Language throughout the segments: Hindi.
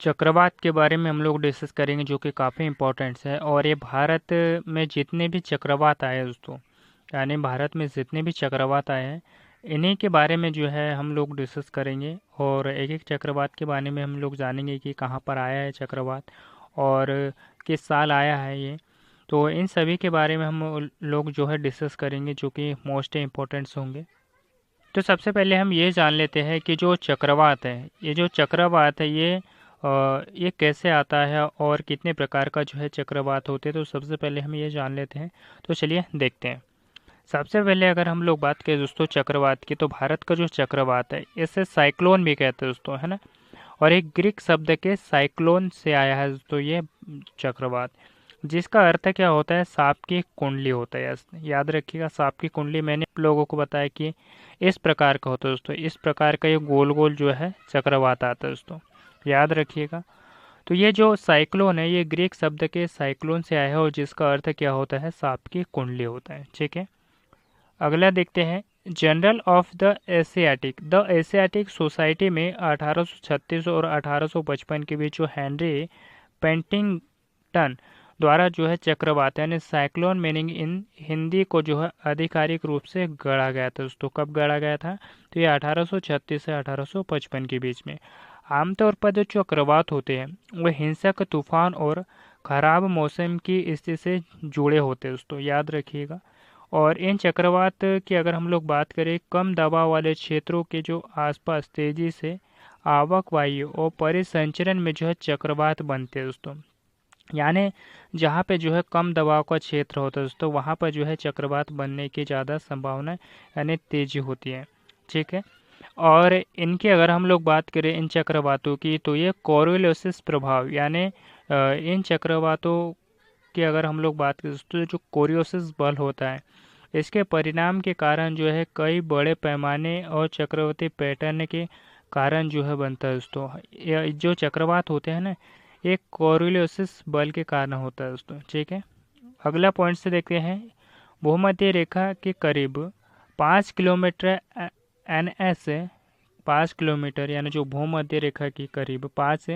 चक्रवात के बारे में हम लोग डिस्कस करेंगे जो कि काफ़ी इम्पोर्टेंट्स है। और ये भारत में जितने भी चक्रवात आए हैं दोस्तों, यानी भारत में जितने भी चक्रवात आए हैं, इन्हीं के बारे में जो है हम लोग डिस्कस करेंगे। और एक एक चक्रवात के बारे में हम लोग जानेंगे कि कहाँ पर आया है चक्रवात और किस साल आया है ये। तो इन सभी के बारे में हम लोग जो है डिस्कस करेंगे जो कि मोस्ट इम्पोर्टेंट्स होंगे। तो सबसे पहले हम ये जान लेते हैं कि जो चक्रवात है, ये जो चक्रवात है ये कैसे आता है और कितने प्रकार का जो है चक्रवात होते हैं। तो सबसे पहले हम ये जान लेते हैं। तो चलिए देखते हैं। सबसे पहले अगर हम लोग बात करें दोस्तों चक्रवात की, तो भारत का जो चक्रवात है इसे साइक्लोन भी कहते हैं दोस्तों, है ना। और एक ग्रीक शब्द के साइक्लोन से आया है दोस्तों ये चक्रवात, जिसका अर्थ क्या होता है, सांप की कुंडली होता है। याद रखिएगा, सांप की कुंडली मैंने आप लोगों को बताया कि इस प्रकार का होता है दोस्तों। इस प्रकार का ये गोल गोल जो है चक्रवात आता है दोस्तों, याद रखिएगा। तो ये जो साइक्लोन है ये ग्रीक शब्द के साइक्लोन से आया है और जिसका अर्थ क्या होता है, सांप की कुंडली होता है। ठीक है, अगला देखते हैं। General of the Asiatic society में 1836 और 1855 के बीच जो हेनरी पेंटिंगटन द्वारा जो है चक्रवात यानी साइक्लोन मीनिंग इन हिंदी को जो है आधिकारिक रूप से गढ़ा गया था दोस्तों। कब गढ़ा गया था, तो ये 1836 से 1855 के बीच में। आमतौर पर जो चक्रवात होते हैं वो हिंसक तूफान और खराब मौसम की स्थिति से जुड़े होते हैं दोस्तों, याद रखिएगा। और इन चक्रवात की अगर हम लोग बात करें, कम दबाव वाले क्षेत्रों के जो आसपास तेजी से आवक वायु और परिसंचरण में जो है चक्रवात बनते हैं दोस्तों। यानी जहाँ पे जो है कम दबाव का क्षेत्र होता है दोस्तों, वहाँ पर जो है चक्रवात बनने की ज़्यादा संभावना यानी तेजी होती है। ठीक है, और इनकी अगर हम लोग बात करें इन चक्रवातों की, तो ये कोरियोलिसिस प्रभाव यानी इन चक्रवातों की अगर हम लोग बात करें दोस्तों, जो कोरियोसिस बल होता है, इसके परिणाम के कारण जो है कई बड़े पैमाने और चक्रवर्ती पैटर्न के कारण जो है बनता है दोस्तों। ये जो चक्रवात होते हैं ना, ये कोरियोलिसिस बल के कारण होता है दोस्तों। ठीक है, अगला पॉइंट से देखते हैं। भूमध्य रेखा के करीब 5 किलोमीटर एन एस 5 किलोमीटर यानी जो भूमध्य रेखा के करीब 5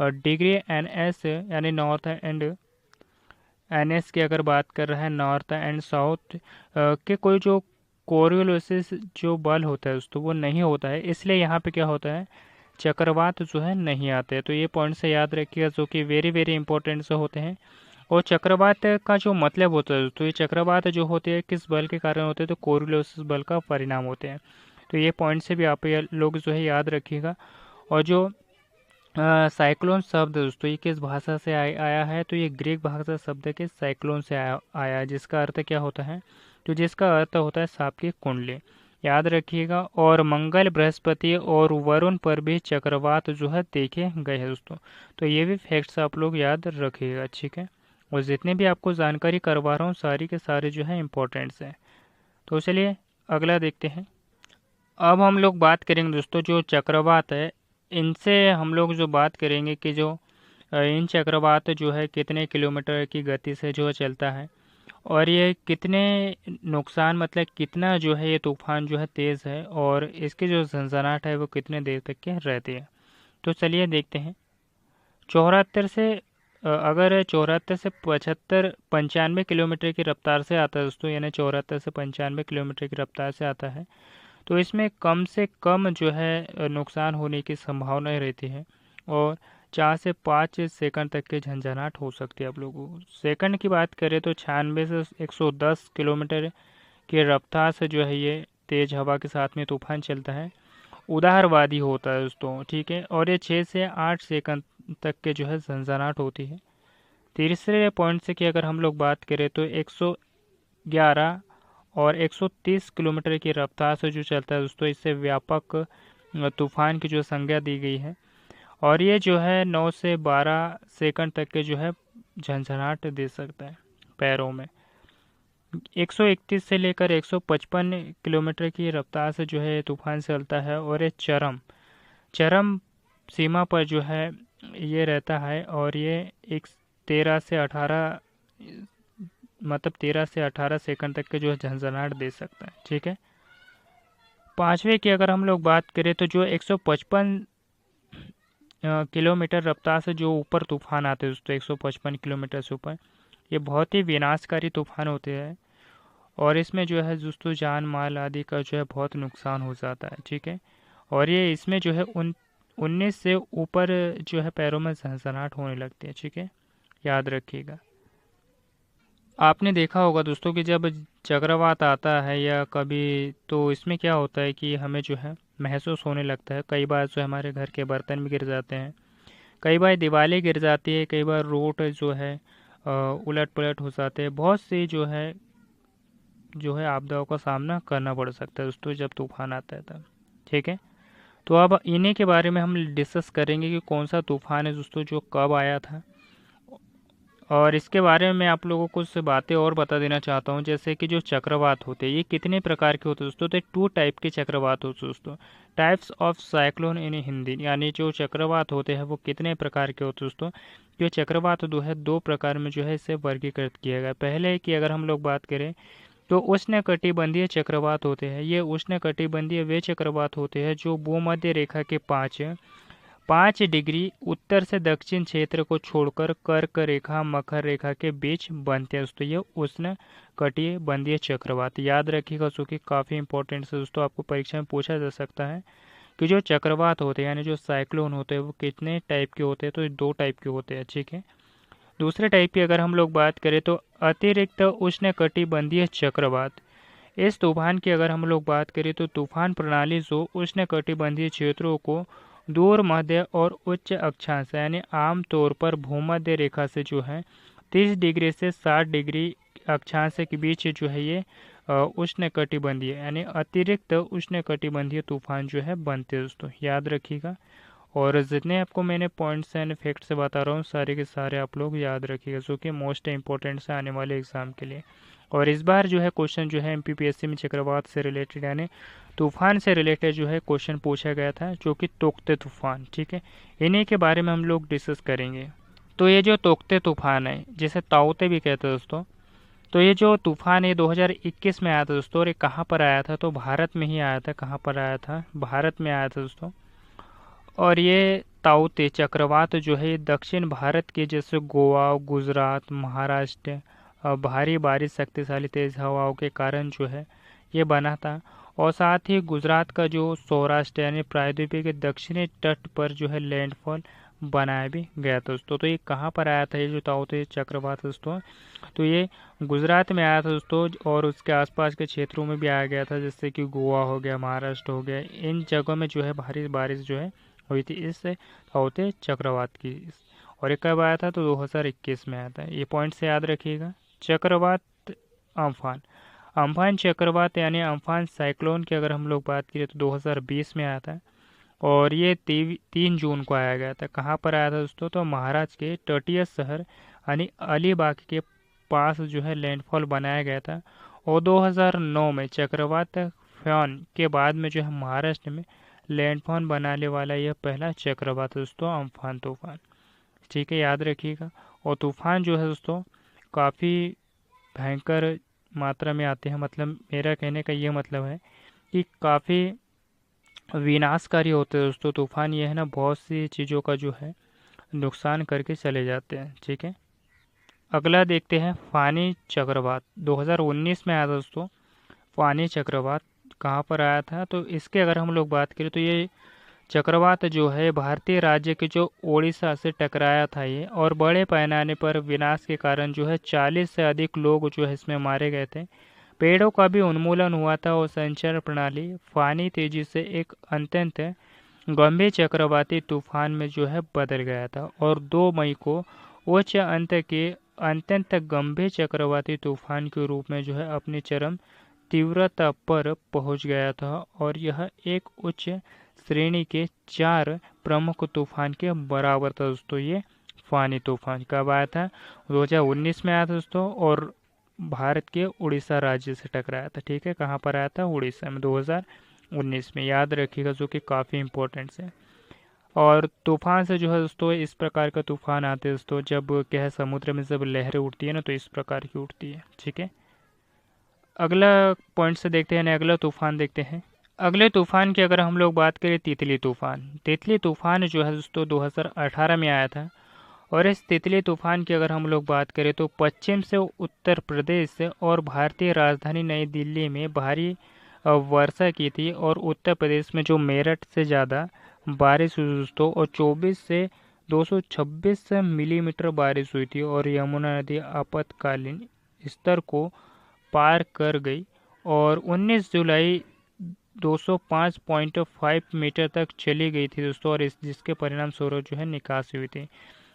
डिग्री एन एस यानी नॉर्थ एंड एनएस की अगर बात कर रहा है, नॉर्थ एंड साउथ के कोई जो कोरियोलिसिस जो बल होता है दोस्तों वो नहीं होता है, इसलिए यहाँ पे क्या होता है, चक्रवात जो है नहीं आते। तो ये पॉइंट से याद रखिएगा जो कि वेरी वेरी इंपॉर्टेंट से होते हैं। और चक्रवात का जो मतलब होता है दोस्तों, ये चक्रवात जो होते हैं किस बल के कारण होते हैं, तो कोरियोलिसिस बल का परिणाम होते हैं। तो ये पॉइंट से भी आप लोग जो है याद रखिएगा। और जो साइक्लोन शब्द दोस्तों ये किस भाषा से आया है, तो ये ग्रीक भाषा शब्द के साइक्लोन से आया है, जिसका अर्थ क्या होता है, तो जिसका अर्थ होता है सांप की कुंडली, याद रखिएगा। और मंगल, बृहस्पति और वरुण पर भी चक्रवात जो है देखे गए हैं दोस्तों। तो ये भी फैक्ट्स आप लोग याद रखिएगा। ठीक है, और जितने भी आपको जानकारी करवा रहा हूँ सारी के सारे जो है इम्पोर्टेंट्स हैं। तो चलिए अगला देखते हैं। अब हम लोग बात करेंगे दोस्तों जो चक्रवात है, इनसे हम लोग जो बात करेंगे कि जो इन चक्रवात जो है कितने किलोमीटर की गति से जो चलता है और ये कितने नुकसान मतलब कितना जो है ये तूफान जो है तेज़ है और इसकी जो झंझनाहट है वो कितने देर तक के रहती है। तो चलिए देखते हैं। 74 से अगर 74 से 75 95 किलोमीटर की रफ्तार से आता है दोस्तों, यानी 74 से 95 किलोमीटर की रफ्तार से आता है, तो इसमें कम से कम जो है नुकसान होने की संभावना रहती है। और 4 से 5 सेकंड तक की झंझनाहट हो सकती है आप लोगों को। सेकंड की बात करें तो 96 से 110 किलोमीटर की रफ्तार से जो है ये तेज़ हवा के साथ में तूफान चलता है, उदारवादी होता है दोस्तों। ठीक है, और ये 6 से 8 सेकंड तक के जो है झंझनाहट होती है। तीसरे पॉइंट से कि अगर हम लोग बात करें तो 111 और 130 किलोमीटर की रफ्तार से जो चलता है दोस्तों, इससे व्यापक तूफान की जो संज्ञा दी गई है। और ये जो है 9 से 12 सेकंड तक के जो है झंझनाहट दे सकता है पैरों में। 131 से लेकर 155 किलोमीटर की रफ्तार से जो है तूफान चलता है और ये चरम चरम सीमा पर जो है ये रहता है। और ये एक 13 से 18 मतलब 13 से 18 सेकंड तक के जो है झंझनाहट दे सकता है। ठीक है, पांचवे की अगर हम लोग बात करें तो जो 155 किलोमीटर रफ्तार से जो ऊपर तूफान आते हैं दोस्तों, 155 किलोमीटर से ऊपर, ये बहुत ही विनाशकारी तूफान होते हैं। और इसमें जो है दोस्तों जान माल आदि का जो है बहुत नुकसान हो जाता है, ठीक है। और ये इसमें जो है 19 से ऊपर जो है पैरों में सनसनाहट होने लगती है, ठीक है, याद रखिएगा। आपने देखा होगा दोस्तों कि जब चक्रवात आता है या कभी, तो इसमें क्या होता है कि हमें जो है महसूस होने लगता है। कई बार जो हमारे घर के बर्तन भी गिर जाते हैं, कई बार दीवारें गिर जाती है, कई बार रोड जो है उलट पुलट हो जाते हैं। बहुत सी जो है आपदाओं का सामना करना पड़ सकता है दोस्तों जब तूफान आता है तब, ठीक है। तो अब इन्हीं के बारे में हम डिस्कस करेंगे कि कौन सा तूफान है दोस्तों जो कब आया था। और इसके बारे में मैं आप लोगों को कुछ बातें और बता देना चाहता हूँ, जैसे कि जो चक्रवात होते हैं ये कितने प्रकार के होते हैं दोस्तों। तो 2 टाइप के चक्रवात होते हैं दोस्तों। टाइप्स ऑफ साइक्लोन इन हिंदी, यानी जो चक्रवात होते हैं वो कितने प्रकार के होते हैं दोस्तों। जो चक्रवात जो है 2 प्रकार में जो है इसे वर्गीकृत किया गया। पहले की अगर हम लोग बात करें तो उष्णकटिबंधीय चक्रवात होते हैं। ये उष्णकटिबंधीय वे चक्रवात होते हैं जो भूमध्य रेखा के 5 डिग्री उत्तर से दक्षिण क्षेत्र को छोड़कर कर्क रेखा मकर रेखा के बीच बनते हैं दोस्तों। ये उष्णकटिबंधीय चक्रवात, याद रखिएगा क्योंकि काफ़ी इंपॉर्टेंट है दोस्तों, आपको परीक्षा में पूछा जा सकता है कि जो चक्रवात होते हैं यानी जो साइक्लोन होते हैं वो कितने टाइप के होते हैं। तो 2 टाइप के होते हैं, ठीक है। दूसरे टाइप की अगर हम लोग बात करें तो अतिरिक्त उष्णकटिबंधीय चक्रवात। इस तूफान की अगर हम लोग बात करें तो तूफान प्रणाली जो उष्णकटिबंधीय क्षेत्रों को दूर मध्य और उच्च अक्षांश यानी आम तौर पर भूमध्य रेखा से जो है 30 डिग्री से 60 डिग्री अक्षांश के बीच जो है ये उष्णकटिबंधीय यानी अतिरिक्त उष्णकटिबंधीय तूफान जो है बनते हैं दोस्तों, याद रखिएगा। और जितने आपको मैंने पॉइंट्स एंड फैक्ट से बता रहा हूँ सारे के सारे आप लोग याद रखिएगा, जो कि मोस्ट इंपॉर्टेंट है आने वाले एग्जाम के लिए। और इस बार जो है क्वेश्चन जो है एमपीपीएससी में चक्रवात से रिलेटेड यानी तूफान से रिलेटेड जो है क्वेश्चन पूछा गया था, जो कि तोकते तूफान, ठीक है। इन्हीं के बारे में हम लोग डिस्कस करेंगे। तो ये जो तोकते तूफान है जिसे ताउते भी कहते हैं दोस्तों, तो ये जो तूफान है 2021 में आया था दोस्तों। और ये कहाँ पर आया था, तो भारत में ही आया था। कहाँ पर आया था, भारत में आया था दोस्तों। और ये ताउते चक्रवात जो है दक्षिण भारत के जैसे गोवा, गुजरात, महाराष्ट्र भारी बारिश, शक्तिशाली तेज हवाओं के कारण जो है ये बना था। और साथ ही गुजरात का जो सौराष्ट्र यानी प्रायद्वीपीय के दक्षिणी तट पर जो है लैंडफॉल बनाया भी गया था दोस्तों। तो ये कहाँ पर आया था ये जो ताउते चक्रवात दोस्तों, तो ये गुजरात में आया था दोस्तों। और उसके आसपास के क्षेत्रों में भी आया गया था, जैसे कि गोवा हो गया, महाराष्ट्र हो गया, इन जगहों में जो है भारी बारिश जो है हुई थी इस ताउते चक्रवात की। और ये कब आया था, तो 2021 में आया था। ये पॉइंट से याद रखिएगा। चक्रवात अम्फान, अम्फान चक्रवात यानी अम्फान साइक्लोन की अगर हम लोग बात करें तो 2020 में आया था। और ये 3 जून को आया गया था। कहाँ पर आया था दोस्तों, तो महाराष्ट्र के तटीय शहर यानी अलीबाग के पास जो है लैंडफॉल बनाया गया था। और 2009 में चक्रवात फयान के बाद में जो है महाराष्ट्र में लैंडफॉल बनाने वाला यह पहला चक्रवात दोस्तों अम्फान तूफान, ठीक है, याद रखिएगा। और तूफान जो है दोस्तों काफ़ी भयंकर मात्रा में आते हैं। मतलब मेरा कहने का ये मतलब है कि काफ़ी विनाशकारी होते हैं दोस्तों तूफान। ये है ना बहुत सी चीज़ों का जो है नुकसान करके चले जाते हैं, ठीक है। अगला देखते हैं फानी चक्रवात। 2019 में आया था दोस्तों फानी चक्रवात। कहाँ पर आया था, तो इसके अगर हम लोग बात करें तो ये चक्रवात जो है भारतीय राज्य के जो ओडिशा से टकराया था ये। और बड़े पैमाने पर विनाश के कारण जो है 40 से अधिक लोग जो है इसमें मारे गए थे। पेड़ों का भी उन्मूलन हुआ था और संचार प्रणाली फानी तेजी से एक अत्यंत गंभीर चक्रवाती तूफान में जो है बदल गया था। और 2 मई को उच्च अंत के अत्यंत गंभीर चक्रवाती तूफान के रूप में जो है अपनी चरम तीव्रता पर पहुंच गया था। और यह एक उच्च श्रेणी के 4 प्रमुख तूफान के बराबर था दोस्तों। ये फानी तूफान कब आया था, 2019 में आया था दोस्तों। और भारत के उड़ीसा राज्य से टकराया था, ठीक है। कहाँ पर आया था, उड़ीसा में 2019 में, याद रखिएगा, जो कि काफ़ी इंपॉर्टेंट है। और तूफान से जो है दोस्तों इस प्रकार का तूफान आते हैं दोस्तों, जब क्या है समुद्र में जब लहरें उठती है ना तो इस प्रकार की उठती है, ठीक है। अगला पॉइंट से देखते हैं, अगला तूफान देखते हैं। अगले तूफान की अगर हम लोग बात करें, तितली तूफान जो है दोस्तों 2018 में आया था। और इस तितली तूफान की अगर हम लोग बात करें तो पश्चिम से उत्तर प्रदेश और भारतीय राजधानी नई दिल्ली में भारी वर्षा की थी। और उत्तर प्रदेश में जो मेरठ से ज़्यादा बारिश हुई दोस्तों, और 24 से 226 मिलीमीटर बारिश हुई थी। और यमुना नदी आपातकालीन स्तर को पार कर गई और 19 जुलाई 205.5 मीटर तक चली गई थी दोस्तों। और जिसके परिणाम स्वरूप जो है निकासी हुई थी।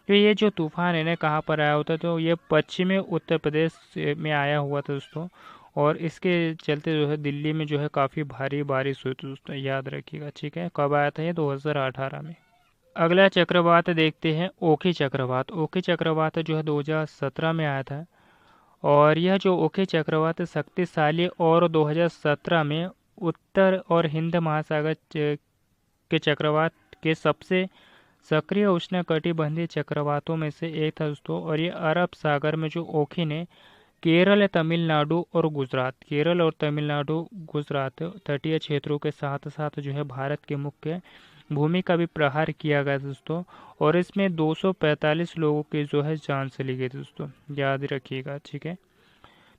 तो ये जो तूफान है ना कहाँ पर आया होता, तो ये पश्चिमी उत्तर प्रदेश में आया हुआ था दोस्तों। और इसके चलते जो है दिल्ली में जो है काफ़ी भारी बारिश हुई थी दोस्तों, याद रखिएगा। ठीक है, कब आया था ये? 2018 में। अगला चक्रवात देखते हैं, ओखी चक्रवात। ओखी चक्रवात जो है 2017 में आया था। और यह जो ओखी चक्रवात शक्तिशाली और 2017 में उत्तर और हिंद महासागर के चक्रवात के सबसे सक्रिय उष्णकटिबंधीय चक्रवातों में से एक था दोस्तों। और ये अरब सागर में जो ओखी ने केरल, तमिलनाडु और गुजरात तटीय क्षेत्रों के साथ साथ जो है भारत के मुख्य भूमि का भी प्रहार किया गया दोस्तों। और इसमें 245 लोगों की जो है जान चली गई दोस्तों, याद रखिएगा। ठीक है,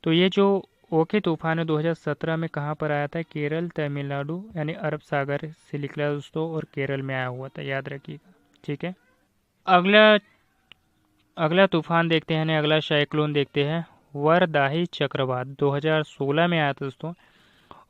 तो ये जो ओखी तूफान है 2017 में कहाँ पर आया था? केरल, तमिलनाडु यानी अरब सागर से निकला दोस्तों और केरल में आया हुआ था, याद रखिएगा। ठीक है, अगला अगला तूफान देखते हैं ना, अगला साइक्लोन देखते हैं। वरदाही चक्रवात 2016 में आया था दोस्तों।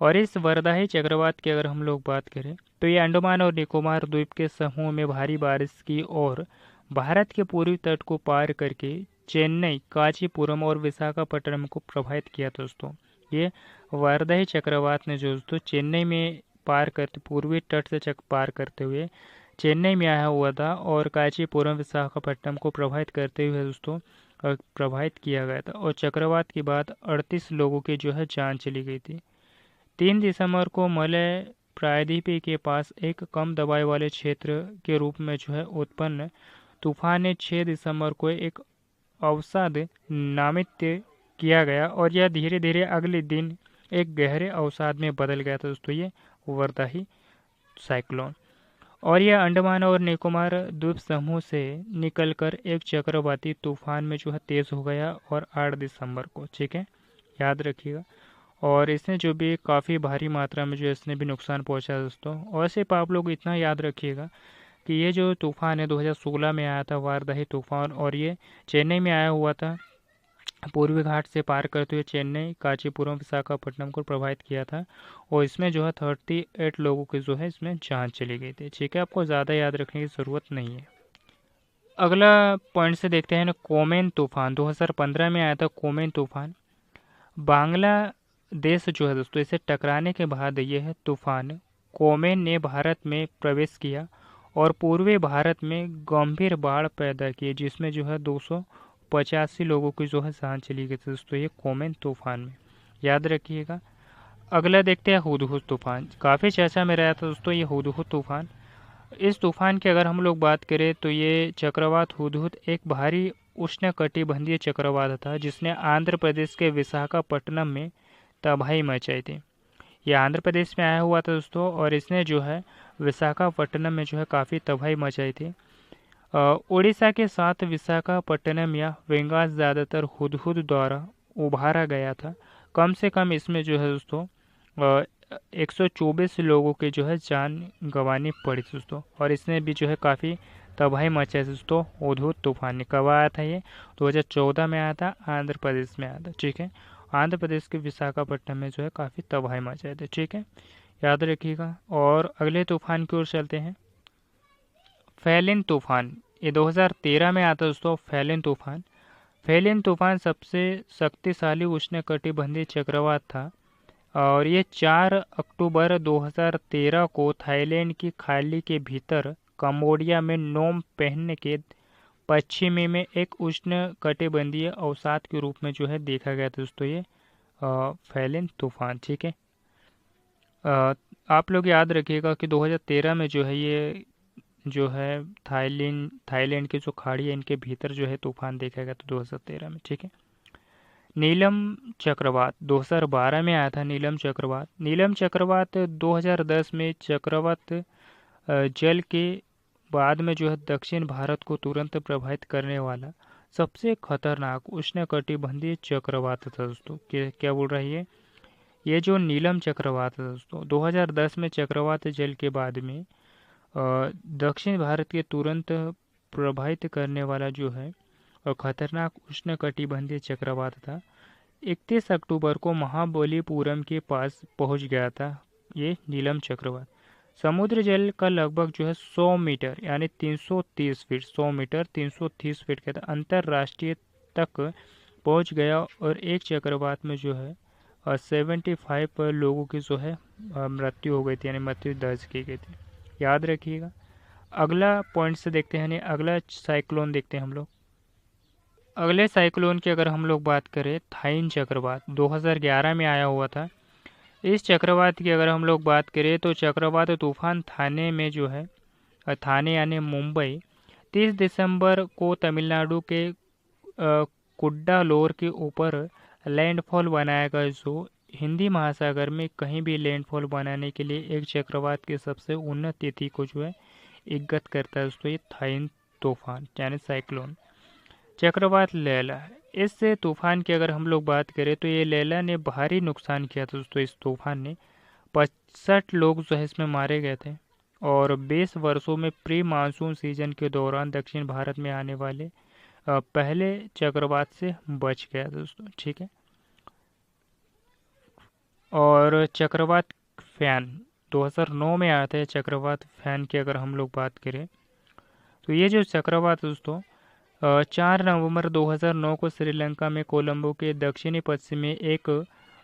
और इस वरदाही चक्रवात की अगर हम लोग बात करें तो ये अंडमान और निकोबार द्वीप के समूह में भारी बारिश की और भारत के पूर्वी तट को पार करके चेन्नई, कांचीपुरम और विशाखापट्टनम को प्रभावित किया था दोस्तों। ये वरदाही चक्रवात ने जो दोस्तों चेन्नई में पार करते, पूर्वी तट से पार करते हुए चेन्नई में आया हुआ था और कांचीपुरम, विशाखापट्टनम को प्रभावित करते हुए दोस्तों प्रभावित किया गया था। और चक्रवात के बाद 38 लोगों की जो है जान चली गई थी। 3 दिसंबर को मलय प्रायद्वीप के पास एक कम दबाव वाले क्षेत्र के रूप में जो है उत्पन्न तूफान ने 6 दिसंबर को एक अवसाद नामित किया गया। और यह धीरे धीरे अगले दिन एक गहरे अवसाद में बदल गया था दोस्तों, ये वरदाही साइक्लोन। और यह अंडमान और निकोबार द्वीप समूह से निकलकर एक चक्रवाती तूफान में जो है तेज हो गया और 8 दिसंबर को। ठीक है, याद रखिएगा। और इसने जो भी काफ़ी भारी मात्रा में जो इसने भी नुकसान पहुंचा दोस्तों। और सिर्फ आप लोग इतना याद रखिएगा कि ये जो तूफान है 2016 में आया था, वारदाही तूफान, और ये चेन्नई में आया हुआ था। पूर्वी घाट से पार करते हुए चेन्नई, कांचीपुरम, विशाखापट्टनम को प्रभावित किया था। और इसमें जो है 38 लोगों की जो है इसमें जान चली गई थी। ठीक है, आपको ज़्यादा याद रखने की ज़रूरत नहीं है। अगला पॉइंट से देखते हैं ना, कोमेन तूफान 2015 में आया था। कोमेन तूफान बांग्लादेश जो है दोस्तों इसे टकराने के बाद यह तूफान कोमेन ने भारत में प्रवेश किया और पूर्वी भारत में गंभीर बाढ़ पैदा की, जिसमें जो है 285 लोगों की जो है जान चली गई थी दोस्तों, ये कोमेन तूफान में, याद रखिएगा। अगला देखते हैं हुदहुद तूफान। काफ़ी चर्चा में रहा था दोस्तों ये हुदहुद तूफान। इस तूफान की अगर हम लोग बात करें तो ये चक्रवात हुदहुद एक भारी उष्णकटिबंधीय चक्रवात था जिसने आंध्र प्रदेश के विशाखापट्टनम में तबाही मचाई थी। ये आंध्र प्रदेश में आया हुआ था दोस्तों और इसने जो है विशाखापट्टनम में जो है काफ़ी तबाही मचाई थी। उड़ीसा के साथ विशाखापट्टनम या वेंगास ज़्यादातर हुदहुद द्वारा उभारा गया था। कम से कम इसमें जो है दोस्तों 124 लोगों के जो है जान गंवानी पड़ी दोस्तों। और इसने भी जो है काफ़ी तबाही मचाई दोस्तों। हुदहुद तूफान कब आया था? ये 2014 में आया था, आंध्र प्रदेश में आया था। ठीक है, आंध्र प्रदेश के विशाखापट्टनम में जो है काफ़ी तबाही मचाए थे। ठीक है, याद रखिएगा। और अगले तूफान की ओर चलते हैं, फैलिन तूफान। ये 2013 में आता दोस्तों, फैलिन तूफान। फैलिन तूफान सबसे शक्तिशाली उष्णकटिबंधीय चक्रवात था और ये 4 अक्टूबर 2013 को थाईलैंड की खाड़ी के भीतर कंबोडिया में नोम पेन्ह के पश्चिमी में एक उष्णकटिबंधीय अवसाद के रूप में जो है देखा गया था दोस्तों, ये फैलिन तूफान। ठीक है, आप लोग याद रखिएगा कि 2013 में जो है ये जो है थाईलैंड की जो खाड़ी है इनके भीतर जो है तूफान देखा गया था 2013 में। ठीक है, नीलम चक्रवात 2012 में आया था। नीलम चक्रवात 2010 में चक्रवात जल के बाद में जो है दक्षिण भारत को तुरंत प्रभावित करने वाला सबसे खतरनाक उष्णकटिबंधीय चक्रवात था दोस्तों। क्या बोल रही है ये जो नीलम चक्रवात है दोस्तों, 2010 में चक्रवात जल के बाद में दक्षिण भारत के तुरंत प्रभावित करने वाला जो है और खतरनाक उष्णकटिबंधीय चक्रवात था। 31 अक्टूबर को महाबलीपुरम के पास पहुंच गया था ये नीलम चक्रवात। समुद्र जल का लगभग जो है 100 मीटर यानी 330 फीट, 100 मीटर 330 फीट का अंतरराष्ट्रीय तक पहुंच गया और एक चक्रवात में जो है 75 लोगों की जो है मृत्यु हो गई थी, यानी मृत्यु दर्ज की गई थी। याद रखिएगा। अगला पॉइंट से देखते हैं, अगला साइक्लोन देखते हैं हम लोग। अगले साइक्लोन की अगर हम लोग बात करें, थाइन चक्रवात 2011 में आया हुआ था। इस चक्रवात की अगर हम लोग बात करें तो चक्रवात तूफान थाने में जो है, थाने यानी मुंबई, 30 दिसंबर को तमिलनाडु के कुड्डालोर के ऊपर लैंडफॉल बनाएगा, जो हिंदी महासागर में कहीं भी लैंडफॉल बनाने के लिए एक चक्रवात की सबसे उन्नत तिथि को जो है इंगित करता है दोस्तों। ये थाइन तूफान यानी साइक्लोन। चक्रवात लैला, इस तूफान की अगर हम लोग बात करें तो ये लैला ने भारी नुकसान किया था दोस्तों। इस तूफान ने 65 लोग जो है इसमें मारे गए थे और 20 वर्षों में प्री मानसून सीजन के दौरान दक्षिण भारत में आने वाले पहले चक्रवात से बच गया दोस्तों। ठीक है। और चक्रवात फैन 2009 में आया था। चक्रवात फैन की अगर हम लोग बात करें तो ये जो चक्रवात दोस्तों 4 नवंबर 2009 को श्रीलंका में कोलंबो के दक्षिणी पश्चिम में एक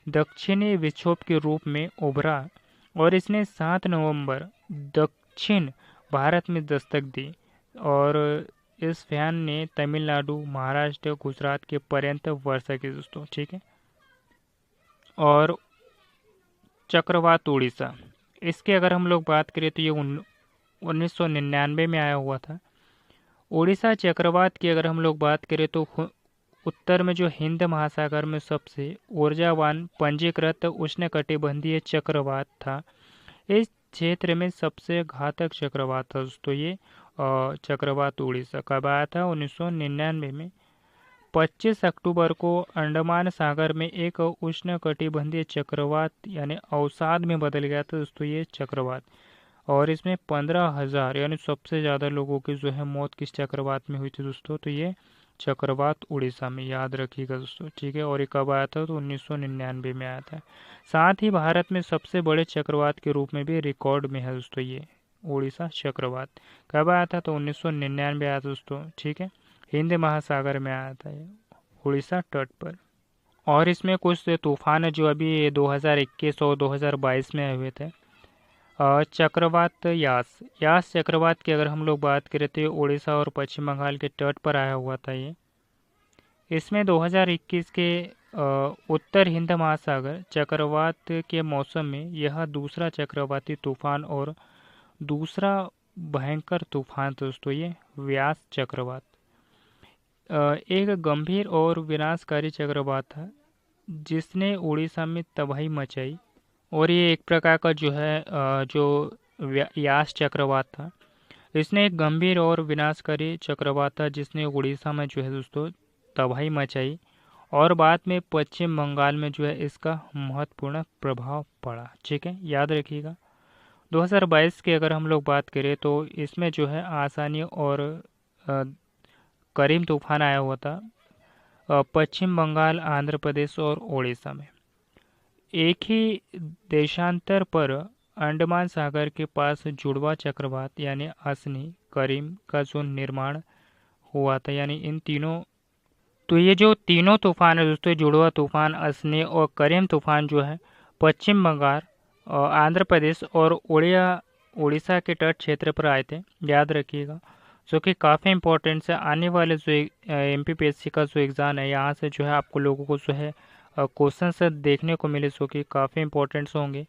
दक्षिणी विक्षोभ के रूप में उभरा और इसने 7 नवंबर दक्षिण भारत में दस्तक दी और इस फैन ने तमिलनाडु, महाराष्ट्र, गुजरात के पर्यंत वर्षा की दोस्तों। ठीक है। और चक्रवात उड़ीसा, इसके अगर हम लोग बात करें तो ये 1999 में आया हुआ था। उड़ीसा चक्रवात की अगर हम लोग बात करें तो उत्तर में जो हिंद महासागर में सबसे ऊर्जावान पंजीकृत उष्णकटिबंधीय चक्रवात था। इस क्षेत्र में सबसे घातक चक्रवात था दोस्तों ये चक्रवात उड़ीसा। कब आया था? 1999 में। 25 अक्टूबर को अंडमान सागर में एक उष्णकटिबंधीय चक्रवात यानी अवसाद में बदल गया था दोस्तों ये चक्रवात, और इसमें 15,000 यानी सबसे ज़्यादा लोगों की जो है मौत किस चक्रवात में हुई थी दोस्तों? तो ये चक्रवात उड़ीसा में। याद रखिएगा दोस्तों। ठीक है। और ये कब आया था? तो 1999 में आया था। साथ ही भारत में सबसे बड़े चक्रवात के रूप में भी रिकॉर्ड में है दोस्तों ये उड़ीसा चक्रवात। कब आया था? तो 1999 आया था दोस्तों। ठीक है। हिंद महासागर में आया था ये उड़ीसा तट पर। और इसमें कुछ तूफान है जो अभी 2021 और 2022 में आए हुए थे। चक्रवात यास चक्रवात की अगर हम लोग बात करें तो उड़ीसा और पश्चिम बंगाल के तट पर आया हुआ था ये। इसमें 2021 के उत्तर हिंद महासागर चक्रवात के मौसम में यह दूसरा चक्रवाती तूफान और दूसरा भयंकर तूफान दोस्तों ये व्यास चक्रवात एक गंभीर और विनाशकारी चक्रवात था जिसने उड़ीसा में तबाही मचाई। और ये एक प्रकार का जो है जो यास चक्रवात था, इसने एक गंभीर और विनाशकारी चक्रवात था जिसने उड़ीसा में जो है दोस्तों तबाही मचाई और बाद में पश्चिम बंगाल में जो है इसका महत्वपूर्ण प्रभाव पड़ा। ठीक है। याद रखिएगा। 2022 की अगर हम लोग बात करें तो इसमें जो है आसानी और करीम तूफान आया हुआ था पश्चिम बंगाल, आंध्र प्रदेश और ओडिशा में। एक ही देशांतर पर अंडमान सागर के पास जुड़वा चक्रवात यानी असनी करीम का जो निर्माण हुआ था, यानी इन तीनों, तो ये जो तीनों तूफान है दोस्तों, जुड़वा तूफान, असनी और करीम तूफान जो है पश्चिम बंगाल, आंध्र प्रदेश और उड़ीसा के तट क्षेत्र पर आए थे। याद रखिएगा। जो कि काफ़ी इंपॉर्टेंट है। आने वाले जो MPPSC का जो एग्ज़ाम है यहाँ से जो है आपको लोगों को जो है क्वेश्चन से देखने को मिले जो कि काफ़ी इंपॉर्टेंट होंगे।